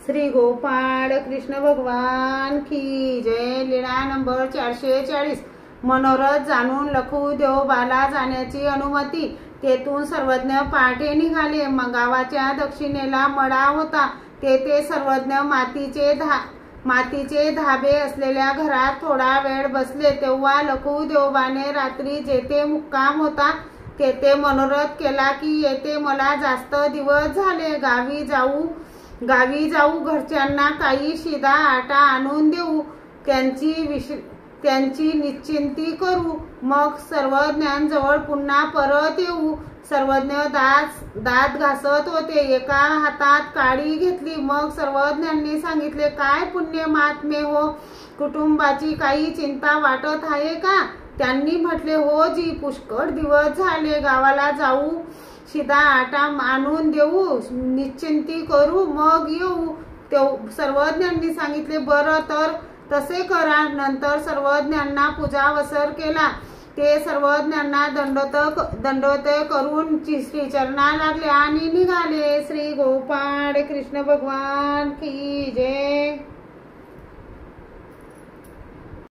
श्री गोपाळ कृष्ण भगवान की जय। लीळा नंबर 440। मनोरथ जाणून लखू देवबाला जाण्याची अनुमती। तेथून सर्वज्ञ पहाटे निघाले। गावाच्या दक्षिणेला मडा होता। तेथे सर्वज्ञ मातीचे धाबे असलेल्या घरात थोडा वेळ बसले। तेव्हा लखू देवबाने रात्री जेथे मुक्काम होता तेथे मनोरथ केला की येथे मला जास्त दिवस झाले, गावी जाऊ, घरच्यांना काही शिदा आटा आणून देऊ, त्यांची निश्चिंती करू, मग सर्वज्ञांजवळ पुन्हा परत येऊ। सर्वज्ञ दात घासत होते। एका हातात काडी घेतली। मग सर्वज्ञांनी सांगितले, काय पुण्य महात्मे हो, कुटुंबाची काही चिंता वाटत आहे का? त्यांनी म्हटले, हो जी, पुष्कळ दिवस झाले, गावाला जाऊ, शिदा आटा आणून देऊ, निश्चिंती करू, मग येऊ। सर्वज्ञांनी सांगितले, बरं तर तसे करा। नंतर सर्वज्ञांना पूजावसर केला। ते सर्वज्ञांना दंडवत करून श्रीचरणा लागले आणि निघाले। श्री गोपाळ कृष्ण भगवान की जय।